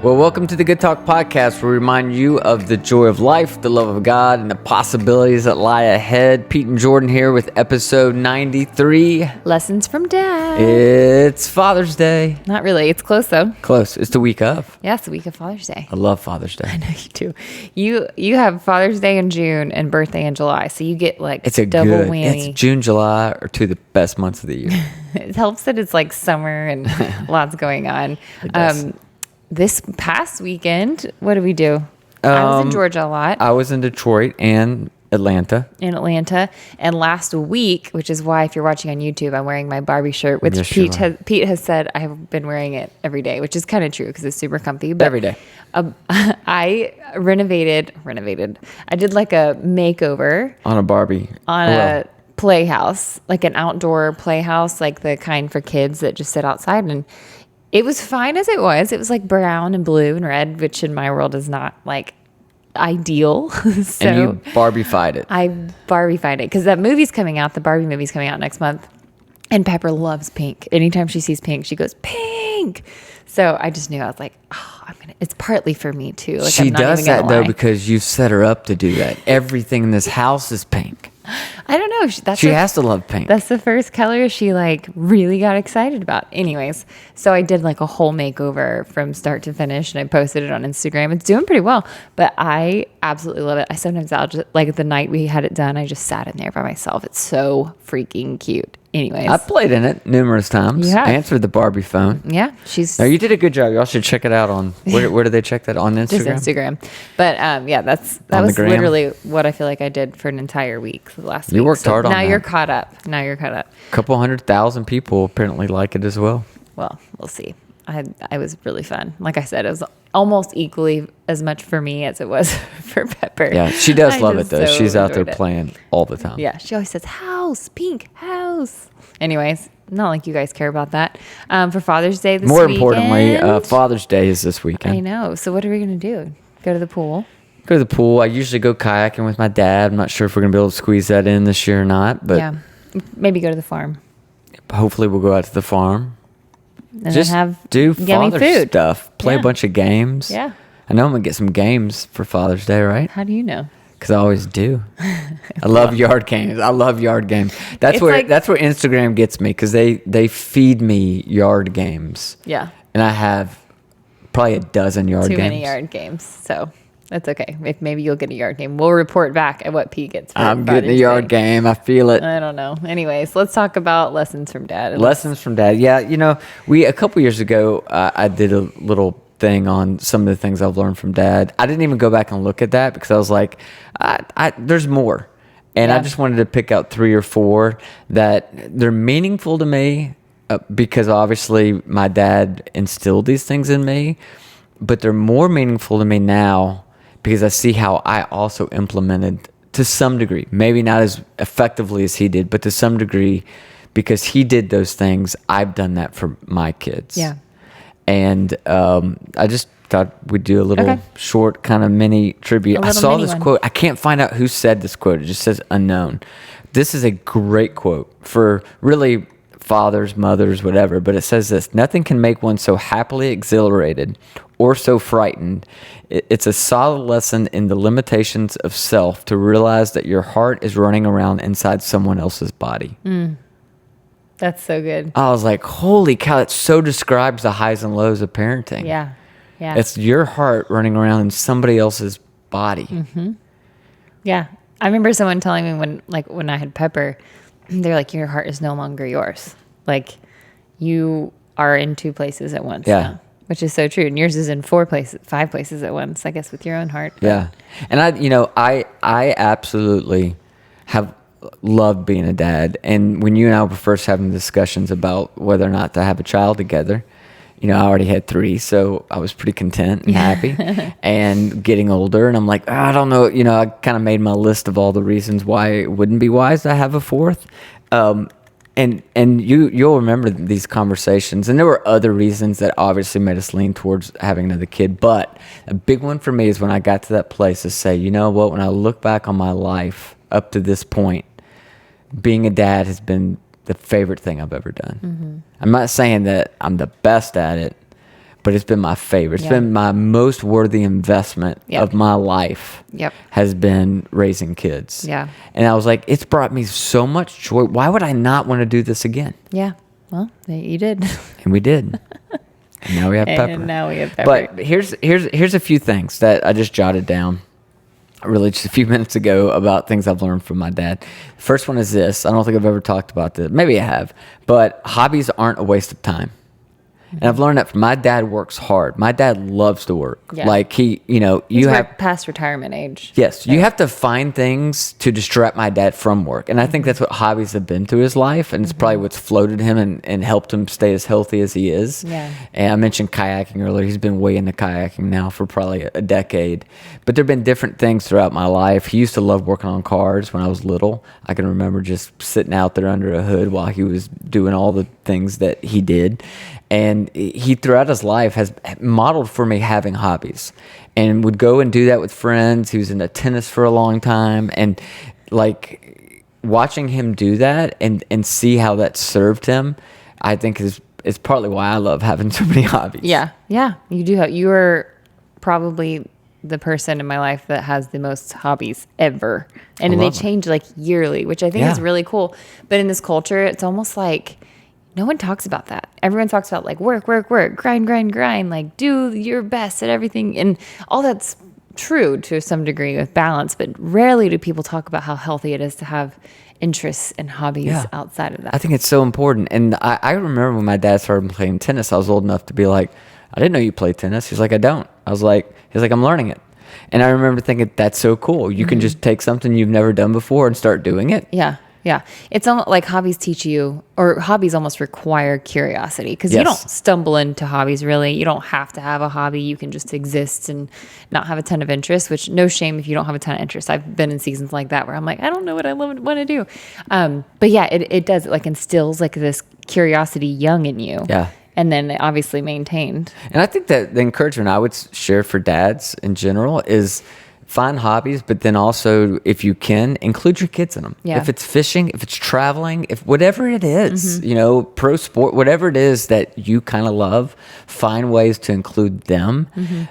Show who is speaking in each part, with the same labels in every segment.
Speaker 1: Well, welcome to the Good Talk Podcast, where we remind you of the joy of life, the love of God, and the possibilities that lie ahead. Pete and Jordyn here with episode 93.
Speaker 2: Lessons from Dad.
Speaker 1: It's Father's Day.
Speaker 2: Not really. It's close, though.
Speaker 1: Close. It's the week of.
Speaker 2: Yeah, it's the week of Father's Day.
Speaker 1: I love Father's Day.
Speaker 2: I know you do. You have Father's Day in June and birthday in July, so you get like
Speaker 1: It's a
Speaker 2: double
Speaker 1: good,
Speaker 2: whammy.
Speaker 1: It's June, July are two of the best months of the year.
Speaker 2: It helps that it's like summer and lots going on.
Speaker 1: It does.
Speaker 2: This past weekend, what did we do? I was in Georgia a lot.
Speaker 1: I was in Detroit and Atlanta.
Speaker 2: And last week, which is why if you're watching on YouTube, I'm wearing my Barbie shirt, which
Speaker 1: Yes,
Speaker 2: Pete has said I have been wearing it every day, which is kind of true because it's super comfy. But
Speaker 1: Every day.
Speaker 2: I renovated. I did like a makeover
Speaker 1: On a Barbie.
Speaker 2: on a playhouse, like an outdoor playhouse, like the kind for kids that just sit outside. And it was fine as it was. It was like brown and blue and red, which in my world is not like ideal. So
Speaker 1: And you Barbie-fied it.
Speaker 2: I Barbie-fied it because that movie's coming out. The Barbie movie's coming out next month. And Pepper loves pink. Anytime she sees pink, she goes, pink. So I just knew, I was like, oh, it's partly for me too. Like,
Speaker 1: She
Speaker 2: I'm not
Speaker 1: does
Speaker 2: even gonna
Speaker 1: that though
Speaker 2: lie.
Speaker 1: because you set her up to do that. Everything in this house is pink.
Speaker 2: I don't know.
Speaker 1: She has to love pink.
Speaker 2: That's the first color she like really got excited about. Anyways, so I did like a whole makeover from start to finish and I posted it on Instagram. It's doing pretty well, but I absolutely love it. I'll just like the night we had it done, I just sat in there by myself. It's so freaking cute. Anyways.
Speaker 1: I played in it numerous times.
Speaker 2: You have.
Speaker 1: I answered the Barbie phone.
Speaker 2: Yeah. She's
Speaker 1: No, you did a good job. Y'all should check it out on, where do they check that? On Instagram?
Speaker 2: just Instagram. But yeah, that
Speaker 1: On the
Speaker 2: was
Speaker 1: gram?
Speaker 2: literally what I feel like I did for an entire week last week.
Speaker 1: You worked hard on
Speaker 2: now
Speaker 1: that.
Speaker 2: you're caught up.
Speaker 1: A couple 100,000 people apparently like it as well.
Speaker 2: Well, we'll see. I was really fun. Like I said, it was almost equally as much for me as it was for Pepper.
Speaker 1: Yeah, she does
Speaker 2: I
Speaker 1: love it
Speaker 2: just
Speaker 1: though.
Speaker 2: so
Speaker 1: She's out there
Speaker 2: enjoyed it.
Speaker 1: playing all the time.
Speaker 2: Yeah, she always says, house, pink, house. Anyways, not like you guys care about that. For Father's Day this
Speaker 1: More
Speaker 2: weekend.
Speaker 1: importantly, Father's Day is this weekend.
Speaker 2: I know. So what are we going to do? Go to the pool?
Speaker 1: Go to the pool. I usually go kayaking with my dad. I'm not sure if we're going to be able to squeeze that in this year or not, but
Speaker 2: Yeah. Maybe go to the farm.
Speaker 1: hopefully we'll go out to the farm.
Speaker 2: And
Speaker 1: Just
Speaker 2: then have
Speaker 1: do
Speaker 2: yummy
Speaker 1: father
Speaker 2: food.
Speaker 1: stuff. Play a
Speaker 2: Yeah.
Speaker 1: bunch of games.
Speaker 2: Yeah.
Speaker 1: I know I'm going to get some games for Father's Day, right?
Speaker 2: How do you know?
Speaker 1: Because I always do. I love yard games. I love yard games. That's
Speaker 2: It's
Speaker 1: where
Speaker 2: like-
Speaker 1: that's where Instagram gets me because they feed me yard games,
Speaker 2: Yeah.
Speaker 1: and I have probably a dozen yard
Speaker 2: Too
Speaker 1: games.
Speaker 2: many yard games. So that's okay. If maybe you'll get a yard game. We'll report back at what Pete gets. For
Speaker 1: I'm getting a
Speaker 2: Father's
Speaker 1: yard
Speaker 2: Day.
Speaker 1: game. I feel it.
Speaker 2: I don't know. Anyways, let's talk about lessons from Dad.
Speaker 1: Lessons from Dad. Yeah, a couple years ago, I did a little thing on some of the things I've learned from Dad. I didn't even go back and look at that because I was like, there's more. And I
Speaker 2: Yeah.
Speaker 1: just wanted to pick out 3 or 4 that they're meaningful to me because obviously my dad instilled these things in me, but they're more meaningful to me now because I see how I also implemented to some degree, maybe not as effectively as he did, but to some degree, because he did those things, I've done that for my kids.
Speaker 2: Yeah.
Speaker 1: And I just thought we'd do a little short kind of mini tribute. I
Speaker 2: little
Speaker 1: saw
Speaker 2: mini
Speaker 1: this
Speaker 2: one.
Speaker 1: quote. I can't find out who said this quote. It just says unknown. This is a great quote for really fathers, mothers, whatever. But it says this: nothing can make one so happily exhilarated or so frightened. It's a solid lesson in the limitations of self to realize that your heart is running around inside someone else's body.
Speaker 2: That's so good.
Speaker 1: I was like, holy cow, it so describes the highs and lows of parenting.
Speaker 2: Yeah. Yeah.
Speaker 1: It's your heart running around in somebody else's body.
Speaker 2: Yeah. I remember someone telling me when I had Pepper, they're like, your heart is no longer yours. Like you are in 2 places at once.
Speaker 1: Yeah.
Speaker 2: Now, which is so true. And yours is in 5 places at once, I guess, with your own heart.
Speaker 1: Yeah. And I absolutely have loved being a dad. And when you and I were first having discussions about whether or not to have a child together, I already had 3, so I was pretty content and happy. And getting older, and I'm like, I don't know. I kind of made my list of all the reasons why it wouldn't be wise to have a 4th. And you'll remember these conversations. And there were other reasons that obviously made us lean towards having another kid. But a big one for me is when I got to that place to say, you know what? When I look back on my life up to this point, being a dad has been the favorite thing I've ever done. I'm not saying that I'm the best at it, but it's been my favorite. It's
Speaker 2: Yeah.
Speaker 1: been my most worthy investment
Speaker 2: Yep.
Speaker 1: of my life.
Speaker 2: Yep.
Speaker 1: Has been raising kids.
Speaker 2: Yeah.
Speaker 1: And I was like, it's brought me so much joy. Why would I not want to do this again?
Speaker 2: Yeah. Well, you did.
Speaker 1: And we did. And now we have Pepper.
Speaker 2: And now we have Pepper.
Speaker 1: But here's a few things that I just jotted down really just a few minutes ago about things I've learned from my dad. First one is this. I don't think I've ever talked about this. Maybe I have. But hobbies aren't a waste of time. And I've learned that from my dad works hard. My dad loves to work.
Speaker 2: Yeah.
Speaker 1: Like you
Speaker 2: He's
Speaker 1: have
Speaker 2: past retirement age.
Speaker 1: Yes, you have to find things to distract my dad from work. And I think that's what hobbies have been through his life. And it's probably what's floated him and helped him stay as healthy as he is.
Speaker 2: Yeah.
Speaker 1: And I mentioned kayaking earlier. He's been way into kayaking now for probably a decade. But there have been different things throughout my life. He used to love working on cars when I was little. I can remember just sitting out there under a hood while he was doing all the things that he did. And he, throughout his life, has modeled for me having hobbies and would go and do that with friends. He was into tennis for a long time. And, like, watching him do that and see how that served him, I think is partly why I love having so many hobbies.
Speaker 2: Yeah. Yeah. You do have, you are probably the person in my life that has the most hobbies ever. And they
Speaker 1: love it.
Speaker 2: change like yearly, which I think
Speaker 1: Yeah.
Speaker 2: is really cool. But in this culture, it's almost like no one talks about that. Everyone talks about like work, grind, like do your best at everything. And all that's true to some degree with balance, but rarely do people talk about how healthy it is to have interests and hobbies
Speaker 1: Yeah.
Speaker 2: outside of that.
Speaker 1: I think it's so important. And I remember when my dad started playing tennis, I was old enough to be like, I didn't know you played tennis. He's like, I don't. He's like, I'm learning it. And I remember thinking, that's so cool. You can just take something you've never done before and start doing it.
Speaker 2: Yeah. Yeah. It's almost like hobbies teach you, or hobbies almost require curiosity, because you don't
Speaker 1: Yes.
Speaker 2: stumble into hobbies really. You don't have to have a hobby. You can just exist and not have a ton of interest, which no shame if you don't have a ton of interest. I've been in seasons like that where I'm like, I don't know what I want to do. But yeah, it does. It like instills like this curiosity young in you.
Speaker 1: Yeah.
Speaker 2: And then obviously maintained.
Speaker 1: And I think that the encouragement I would share for dads in general is find hobbies, but then also, if you can, include your kids in them.
Speaker 2: Yeah.
Speaker 1: If it's fishing, if it's traveling, if whatever it is, pro sport, whatever it is that you kind of love, find ways to include them.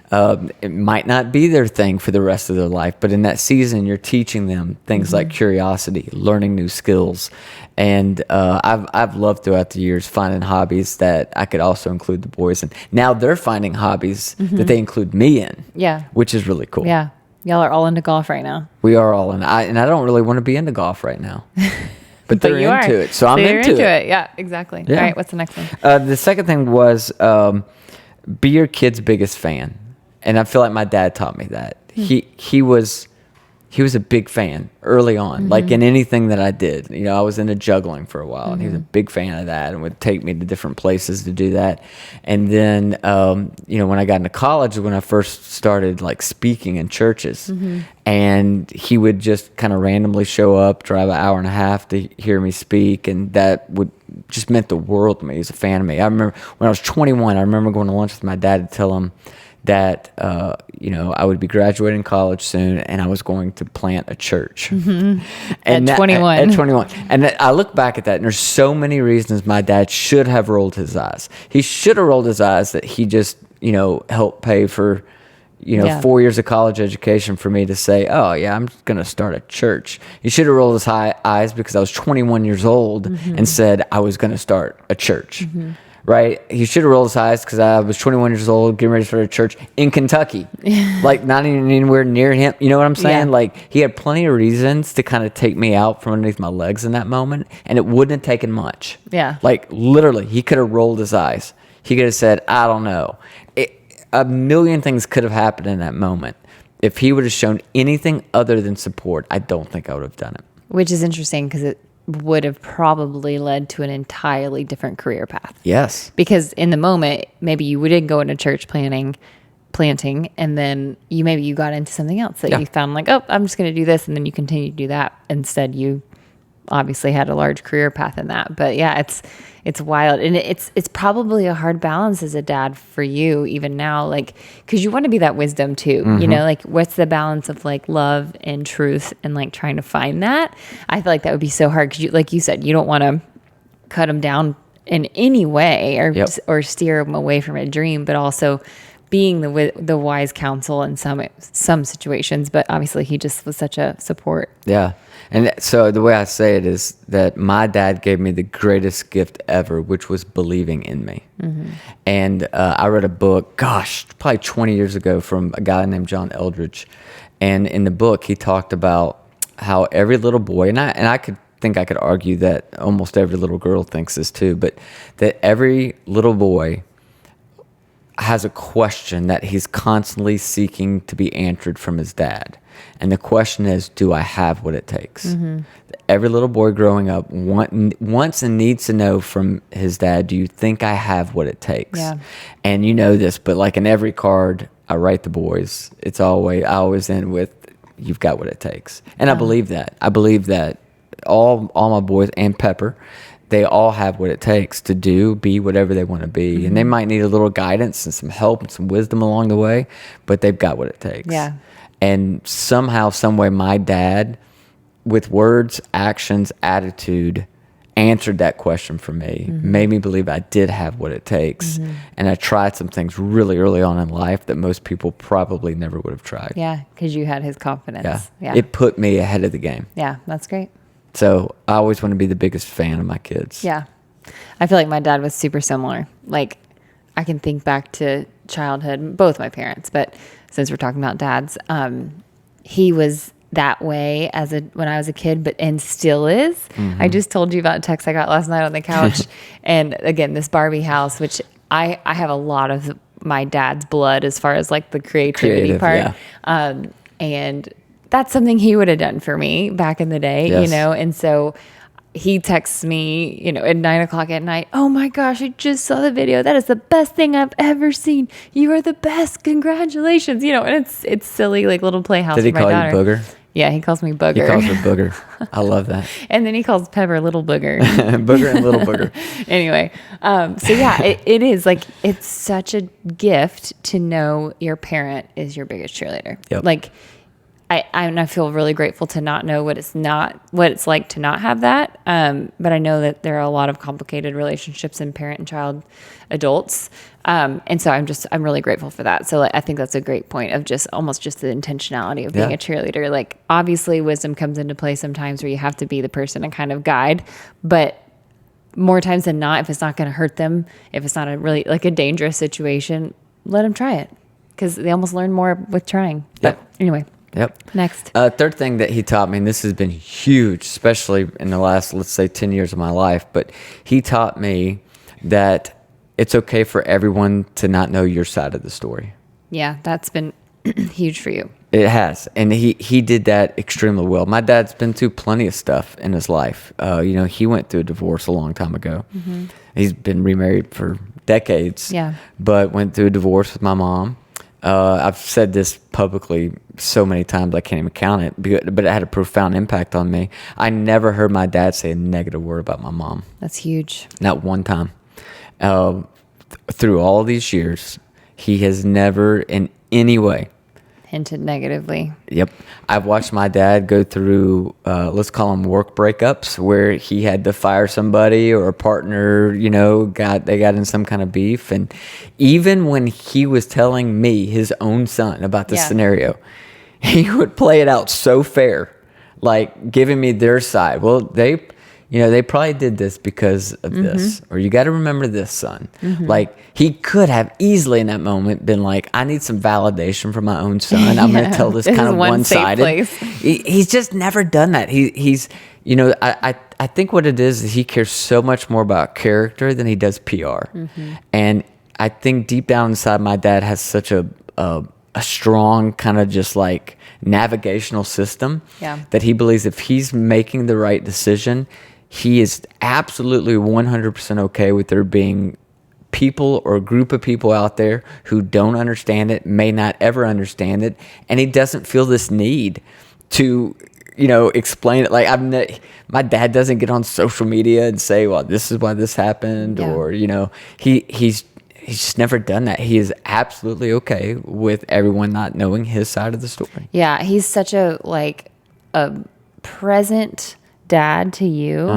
Speaker 1: It might not be their thing for the rest of their life, but in that season, you're teaching them things like curiosity, learning new skills. And I've loved throughout the years finding hobbies that I could also include the boys in. Now they're finding hobbies that they include me in.
Speaker 2: Yeah.
Speaker 1: Which is really cool.
Speaker 2: Yeah. Y'all are all into golf right now.
Speaker 1: We are all in. I don't really want to be into golf right now, but they're
Speaker 2: you
Speaker 1: into
Speaker 2: are.
Speaker 1: it, so I'm
Speaker 2: you're
Speaker 1: into it.
Speaker 2: Yeah, exactly.
Speaker 1: Yeah.
Speaker 2: All right, what's the next one?
Speaker 1: The second thing was be your kid's biggest fan, and I feel like my dad taught me that. He was a big fan early on, like in anything that I did. I was into juggling for a while, and he was a big fan of that and would take me to different places to do that. And then, when I got into college, when I first started like speaking in churches, and he would just kind of randomly show up, drive an hour and a half to hear me speak, and that would just meant the world to me. He was a fan of me. I remember when I was 21, I remember going to lunch with my dad to tell him that I would be graduating college soon, and I was going to plant a church. And
Speaker 2: At 21.
Speaker 1: At 21. And I look back at that, and there's so many reasons my dad should have rolled his eyes. He should have rolled his eyes that he just, helped pay for, 4 years of college education for me to say, oh, yeah, I'm going to start a church. He should have rolled his eyes because I was 21 years old and said I was going to start a church. Right? He should have rolled his eyes because I was 21 years old, getting ready to start a church in Kentucky. Like, not even anywhere near him. You know what I'm saying?
Speaker 2: Yeah.
Speaker 1: Like, he had plenty of reasons to kind of take me out from underneath my legs in that moment, and it wouldn't have taken much.
Speaker 2: Yeah.
Speaker 1: Like, literally, he could have rolled his eyes. He could have said, I don't know. A million things could have happened in that moment. If he would have shown anything other than support, I don't think I would have done it.
Speaker 2: Which is interesting because it would have probably led to an entirely different career path.
Speaker 1: Yes.
Speaker 2: Because in the moment, maybe you didn't go into church planting, and then you got into something else that you found like, oh, I'm just going to do this. And then you continue to do that. Instead, you obviously had a large career path in that. But yeah, it's wild. And it's probably a hard balance as a dad for you even now, like, because you want to be that wisdom too, like what's the balance of like love and truth and like trying to find that. I feel like that would be so hard because like you said, you don't want to cut them down in any way
Speaker 1: Yep.
Speaker 2: or steer him away from a dream, but also being the wise counsel in some situations. But obviously he just was such a support.
Speaker 1: Yeah. And so the way I say it is that my dad gave me the greatest gift ever, which was believing in me. And I read a book, gosh, probably 20 years ago from a guy named John Eldridge. And in the book, he talked about how every little boy, and I could argue that almost every little girl thinks this too, but that every little boy has a question that he's constantly seeking to be answered from his dad. And the question is, do I have what it takes? Every little boy growing up wants and needs to know from his dad, do you think I have what it takes?
Speaker 2: Yeah.
Speaker 1: And you know this, but like in every card I write the boys, I always end with, you've got what it takes. And I believe that. I believe that all my boys and Pepper, they all have what it takes to be whatever they want to be. And they might need a little guidance and some help and some wisdom along the way, but they've got what it takes.
Speaker 2: Yeah.
Speaker 1: And somehow, some way, my dad, with words, actions, attitude, answered that question for me, made me believe I did have what it takes. And I tried some things really early on in life that most people probably never would have tried.
Speaker 2: Yeah. Cause you had his confidence. Yeah.
Speaker 1: It put me ahead of the game.
Speaker 2: Yeah. That's great.
Speaker 1: So I always want to be the biggest fan of my kids.
Speaker 2: Yeah. I feel like my dad was super similar. Like I can think back to childhood, both my parents, but since we're talking about dads, he was that way when I was a kid, and still is. I just told you about a text I got last night on the couch. And again, this Barbie house, which I have a lot of my dad's blood as far as like the creativity part.
Speaker 1: Yeah.
Speaker 2: And that's something he would have done for me back in the day,
Speaker 1: Yes.
Speaker 2: and so he texts me, at 9:00 at night. Oh my gosh, I just saw the video. That is the best thing I've ever seen. You are the best. Congratulations. And it's silly, like little playhouse
Speaker 1: Did he
Speaker 2: for my
Speaker 1: call
Speaker 2: daughter.
Speaker 1: you Booger?
Speaker 2: Yeah, he calls me Booger.
Speaker 1: He calls her Booger. I love that.
Speaker 2: And then he calls Pepper Little Booger.
Speaker 1: Booger and Little Booger.
Speaker 2: Anyway, so yeah, it is like, it's such a gift to know your parent is your biggest cheerleader.
Speaker 1: Yep.
Speaker 2: Like, I feel really grateful to not know what it's like to not have that. But I know that there are a lot of complicated relationships in parent and child adults. And so I'm really grateful for that. So I think that's a great point of almost just the intentionality of being a cheerleader. Like obviously wisdom comes into play sometimes where you have to be the person and kind of guide, but more times than not, if it's not going to hurt them, if it's not a really like a dangerous situation, let them try it because they almost learn more with trying. But anyway.
Speaker 1: Yep.
Speaker 2: Next.
Speaker 1: Third thing that he taught me, and this has been huge, especially in the last, let's say, 10 years of my life, but he taught me that it's okay for everyone to not know your side of the story.
Speaker 2: Yeah, that's been huge for you.
Speaker 1: It has. And he did that extremely well. My dad's been through plenty of stuff in his life. He went through a divorce a long time ago. He's been remarried for decades.
Speaker 2: Yeah.
Speaker 1: But went through a divorce with my mom. I've said this publicly so many times I can't even count it, but it had a profound impact on me. I never heard my dad say a negative word about my mom.
Speaker 2: That's huge.
Speaker 1: Not one time. Through all these years, he has never in any way
Speaker 2: Hinted negatively.
Speaker 1: Yep. I've watched my dad go through, let's call them work breakups, where he had to fire somebody or a partner, they got in some kind of beef. And even when he was telling me, his own son, about this scenario, he would play it out so fair, like giving me their side. Well, they probably did this because of this, or you got to remember this, son. Like he could have easily in that moment been like, I need some validation from my own son. I'm going to tell this kind of one-sided. He's just never done that. He's, I think what it is he cares so much more about character than he does PR. And I think deep down inside, my dad has such a strong kind of just like navigational system that he believes if he's making the right decision, he is absolutely 100% okay with there being people or a group of people out there who don't understand it, may not ever understand it, and he doesn't feel this need to, explain it. Like my dad doesn't get on social media and say, "Well, this is why this happened," or he's just never done that. He is absolutely okay with everyone not knowing his side of the story.
Speaker 2: Yeah, he's such a present dad to you.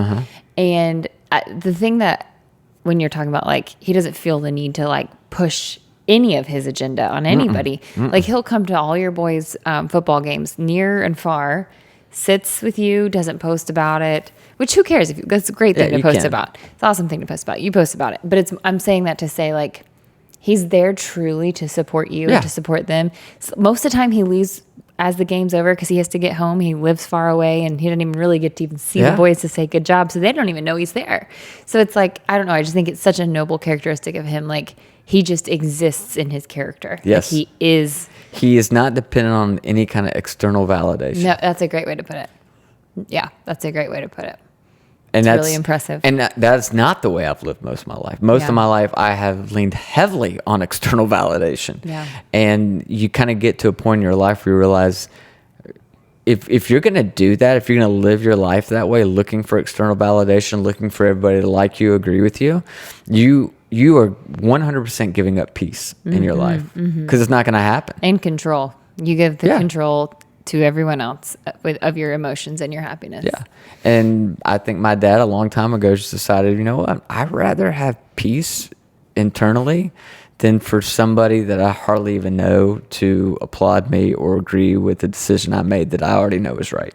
Speaker 2: And the thing that when you're talking about like, he doesn't feel the need to like push any of his agenda on anybody. Like he'll come to all your boys' football games near and far, sits with you, doesn't post about it, which who cares? That's a great thing to post about. It's an awesome thing to post about. You post about it. But I'm saying that to say like, he's there truly to support you and to support them. So most of the time he leaves as the game's over because he has to get home. He lives far away and he doesn't even really get to even see the boys to say good job. So they don't even know he's there. So it's like, I don't know. I just think it's such a noble characteristic of him. Like he just exists in his character.
Speaker 1: Yes.
Speaker 2: Like
Speaker 1: He is not dependent on any kind of external validation.
Speaker 2: No, that's a great way to put it. Yeah, that's a great way to put it.
Speaker 1: And
Speaker 2: It's
Speaker 1: that's
Speaker 2: really impressive.
Speaker 1: And that's not the way I've lived most of my life. Most of my life, I have leaned heavily on external validation.
Speaker 2: Yeah.
Speaker 1: And you kind of get to a point in your life where you realize if you're going to do that, if you're going to live your life that way, looking for external validation, looking for everybody to like you, agree with you, you are 100% giving up peace in your life because it's not going to happen.
Speaker 2: And control. You give the control to everyone else of your emotions and your happiness.
Speaker 1: Yeah. And I think my dad a long time ago just decided, you know what, I'd rather have peace internally than for somebody that I hardly even know to applaud me or agree with the decision I made that I already know is right.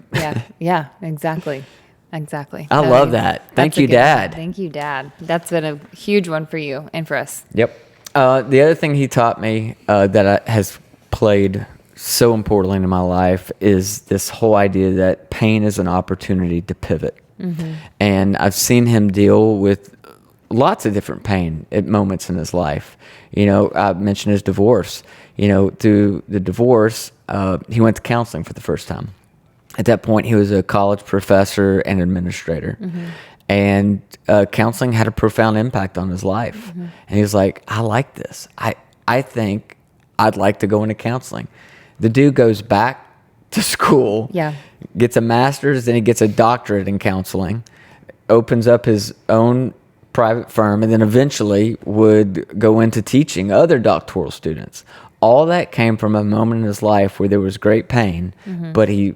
Speaker 2: Yeah, exactly. Exactly.
Speaker 1: I love that. Thank you, Dad.
Speaker 2: Thank you, Dad. That's been a huge one for you and for us.
Speaker 1: Yep. The other thing he taught me has played so importantly in my life is this whole idea that pain is an opportunity to pivot. And I've seen him deal with lots of different pain at moments in his life. You know, I mentioned his divorce. You know, through the divorce, he went to counseling for the first time. At that point, he was a college professor and administrator. And counseling had a profound impact on his life. And he was like, I like this. I think I'd like to go into counseling. The dude goes back to school, gets a master's, then he gets a doctorate in counseling, opens up his own private firm, and then eventually would go into teaching other doctoral students. All that came from a moment in his life where there was great pain, but he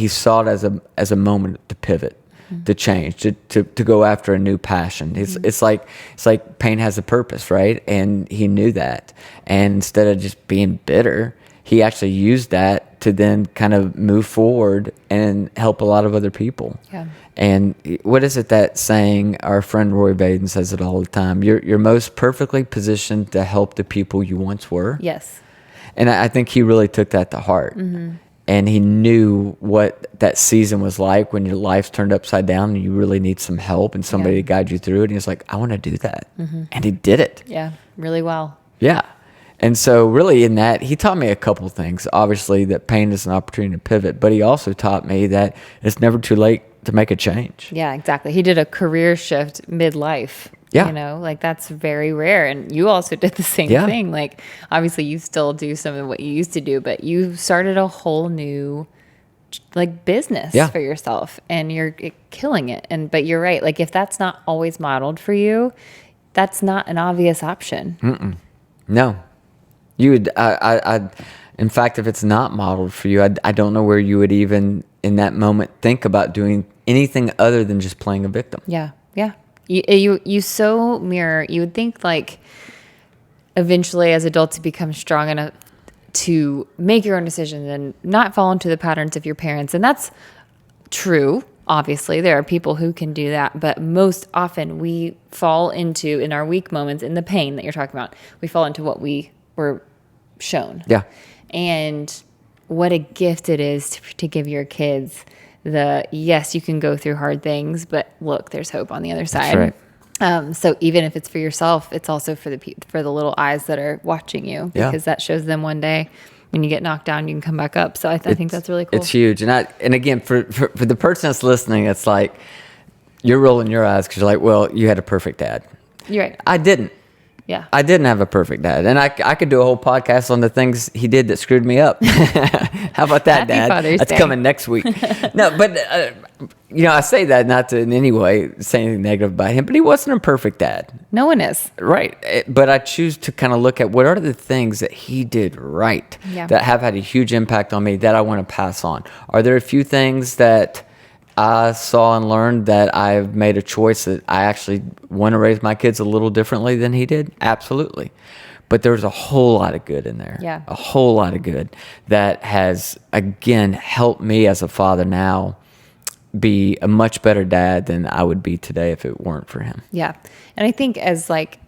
Speaker 1: saw it as a moment to pivot, to change, to go after a new passion. It's like pain has a purpose, right? And he knew that. And instead of just being bitter, he actually used that to then kind of move forward and help a lot of other people. Yeah. And what is it that saying? Our friend Roy Baden says it all the time. You're most perfectly positioned to help the people you once were.
Speaker 2: Yes.
Speaker 1: And I think he really took that to heart. And he knew what that season was like when your life's turned upside down and you really need some help and somebody to guide you through it. And he was like, I want to do that. And he did it.
Speaker 2: Yeah, really well.
Speaker 1: Yeah. And so really in that, he taught me a couple things. Obviously that pain is an opportunity to pivot, but he also taught me that it's never too late to make a change.
Speaker 2: Yeah, exactly. He did a career shift midlife.
Speaker 1: Yeah.
Speaker 2: You know, like that's very rare. And you also did the same thing. Like obviously you still do some of what you used to do, but you started a whole new like business for yourself and you're killing it. But you're right. Like if that's not always modeled for you, that's not an obvious option.
Speaker 1: No. You would, in fact, if it's not modeled for you, I don't know where you would even in that moment think about doing anything other than just playing a victim.
Speaker 2: Yeah. Yeah. You so mirror, you would think like eventually as adults you become strong enough to make your own decisions and not fall into the patterns of your parents. And that's true. Obviously, there are people who can do that, but most often we fall into, in our weak moments, in the pain that you're talking about, we fall into what we were shown.
Speaker 1: Yeah.
Speaker 2: And what a gift it is to give your kids yes, you can go through hard things, but look, there's hope on the other side.
Speaker 1: That's right.
Speaker 2: So even if it's for yourself, it's also for the little eyes that are watching you, because that shows them one day when you get knocked down, you can come back up. So I think that's really cool.
Speaker 1: It's huge. And again, for the person that's listening, it's like you're rolling your eyes because you're like, well, you had a perfect dad.
Speaker 2: You're right.
Speaker 1: I didn't.
Speaker 2: Yeah.
Speaker 1: I didn't have a perfect dad. And I could do a whole podcast on the things he did that screwed me up. How about that,
Speaker 2: Happy
Speaker 1: Dad?
Speaker 2: Father's
Speaker 1: That's
Speaker 2: Day.
Speaker 1: coming next week. No, but, I say that not to in any way say anything negative about him, but he wasn't a perfect dad.
Speaker 2: No one is.
Speaker 1: Right. But I choose to kind of look at what are the things that he did right that have had a huge impact on me that I want to pass on. Are there a few things that I saw and learned that I've made a choice that I actually want to raise my kids a little differently than he did. Absolutely. But there's a whole lot of good in there.
Speaker 2: Yeah.
Speaker 1: A whole lot of good that has, again, helped me as a father now be a much better dad than I would be today if it weren't for him.
Speaker 2: Yeah. And I think as like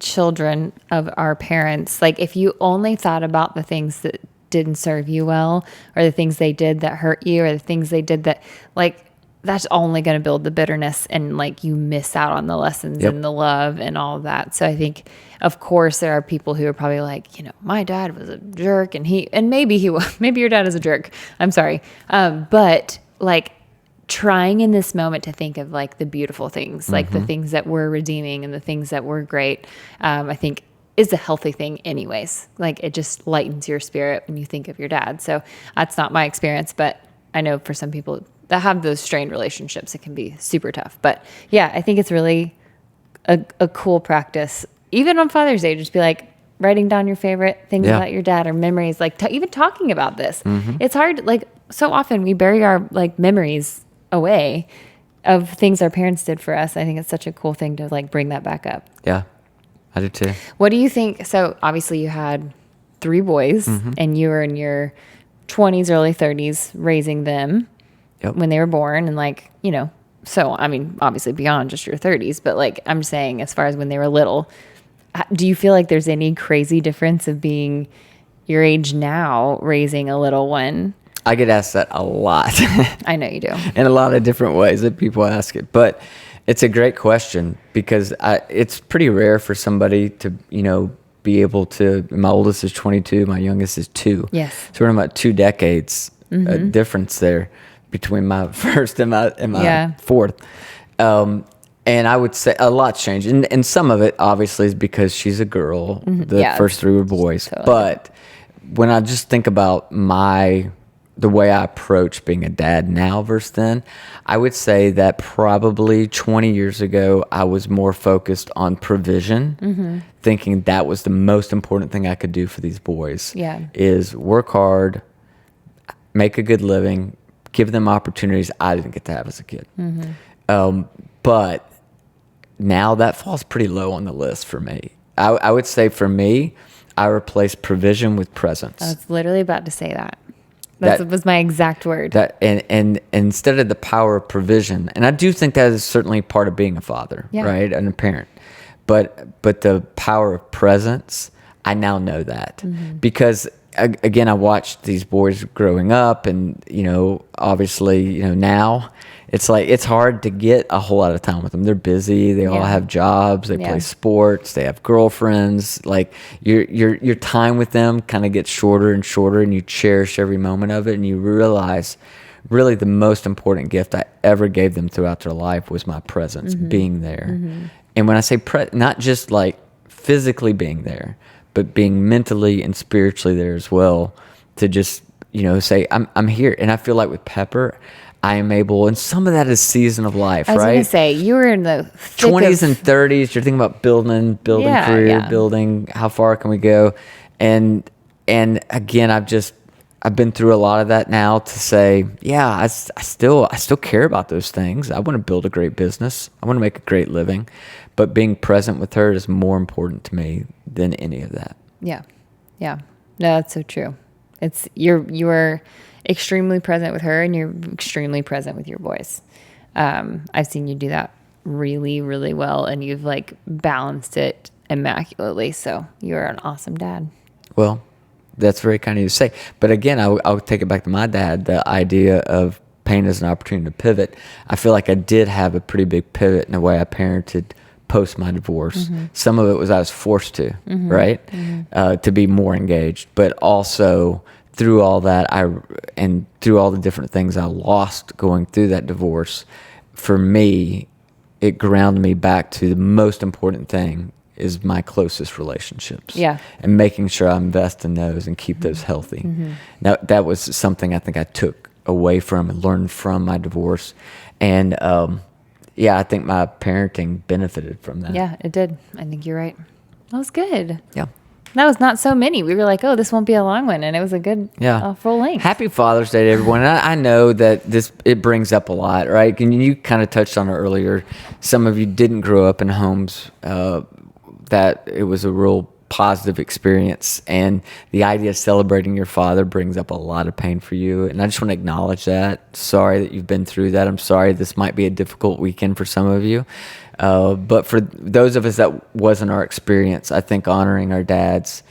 Speaker 2: children of our parents, like if you only thought about the things that didn't serve you well, or the things they did that hurt you, or the things they did that, like, that's only going to build the bitterness, and like you miss out on the lessons
Speaker 1: Yep.
Speaker 2: and the love and all of that. So I think, of course, there are people who are probably like, my dad was a jerk, and maybe he was, maybe your dad is a jerk. I'm sorry. But like trying in this moment to think of like the beautiful things, like the things that were redeeming and the things that were great, I think is a healthy thing anyways. Like it just lightens your spirit when you think of your dad. So that's not my experience, but I know for some people that have those strained relationships, it can be super tough. But yeah, I think it's really a cool practice, even on Father's Day, just be like writing down your favorite things about your dad or memories, like even talking about this. It's hard. Like so often we bury our like memories away of things our parents did for us. I think it's such a cool thing to like bring that back up.
Speaker 1: Yeah, I do too.
Speaker 2: What do you think? So obviously you had 3 boys and you were in your 20s, early 30s raising them when they were born, and like, so I mean, obviously beyond just your 30s, but like I'm saying as far as when they were little, do you feel like there's any crazy difference of being your age now raising a little one?
Speaker 1: I get asked that a lot.
Speaker 2: I know you do.
Speaker 1: In a lot of different ways that people ask it. But it's a great question because it's pretty rare for somebody to, be able to, my oldest is 22, my youngest is 2.
Speaker 2: Yes.
Speaker 1: So we're about 2 decades difference there between my first and my fourth. And I would say a lot's changed. And some of it obviously is because she's a girl. The first 3 were boys. Totally. But when I just think about the way I approach being a dad now versus then, I would say that probably 20 years ago, I was more focused on provision, thinking that was the most important thing I could do for these boys. Is work hard, make a good living, give them opportunities I didn't get to have as a kid. But now that falls pretty low on the list for me. I would say for me, I replace provision with presence.
Speaker 2: I was literally about to say that. That was my exact word.
Speaker 1: And instead of the power of provision, and I do think that is certainly part of being a father, right, and a parent. But the power of presence, I now know that because again, I watched these boys growing up, and obviously, now it's like it's hard to get a whole lot of time with them. They're busy. They all have jobs. They play sports. They have girlfriends. Like your time with them kind of gets shorter and shorter, and you cherish every moment of it. And you realize, really, the most important gift I ever gave them throughout their life was my presence, being there. And when I say not just like physically being there, but being mentally and spiritually there as well, to just say I'm here. And I feel like with Pepper, I am able, and some of that is season of life, right?
Speaker 2: I was going to say, you were in the
Speaker 1: 20s and 30s. You're thinking about building career, building how far can we go, and again, I've been through a lot of that now to say, I still care about those things. I want to build a great business. I want to make a great living, but being present with her is more important to me than any of that. Yeah.
Speaker 2: No, that's so true. It's you're extremely present with her, and you're extremely present with your boys. I've seen you do that really, really well, and you've like balanced it immaculately. So you're an awesome dad.
Speaker 1: Well, that's very kind of you to say. But again, I'll take it back to my dad, the idea of pain as an opportunity to pivot. I feel like I did have a pretty big pivot in the way I parented post my divorce. Some of it was I was forced to, right? To be more engaged, but also through all that, and through all the different things I lost going through that divorce, for me, it grounded me back to the most important thing is my closest relationships. And making sure I invest in those and keep those healthy. Now, that was something I think I took away from and learned from my divorce. And I think my parenting benefited from that.
Speaker 2: Yeah, it did. I think you're right. That was good.
Speaker 1: Yeah.
Speaker 2: That was not so many. We were like, oh, this won't be a long one. And it was a good full length.
Speaker 1: Happy Father's Day to everyone. And I know that it brings up a lot, right? And you kind of touched on it earlier. Some of you didn't grow up in homes that it was a real positive experience. And the idea of celebrating your father brings up a lot of pain for you. And I just want to acknowledge that. Sorry that you've been through that. I'm sorry this might be a difficult weekend for some of you. But for those of us that wasn't our experience, I think honoring our dads,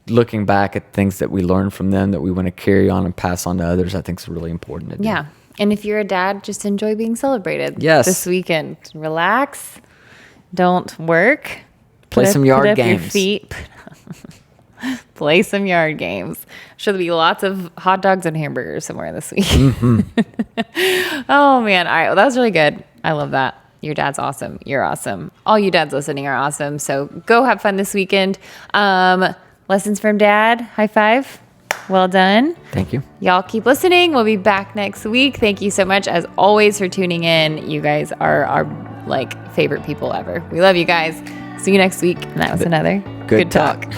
Speaker 1: looking back at things that we learned from them that we want to carry on and pass on to others, I think is really important to do.
Speaker 2: Yeah. And if you're a dad, just enjoy being celebrated this weekend. Relax. Don't work.
Speaker 1: Play some yard games.
Speaker 2: Your feet. Play some yard games. Sure, there'll be lots of hot dogs and hamburgers somewhere this week. Oh, man. All right. Well, that was really good. I love that. Your dad's awesome. You're awesome. All you dads listening are awesome. So go have fun this weekend. Lessons from Dad. High five. Well done.
Speaker 1: Thank you.
Speaker 2: Y'all keep listening. We'll be back next week. Thank you so much, as always, for tuning in. You guys are our favorite people ever. We love you guys. See you next week. And that was another
Speaker 1: Good talk.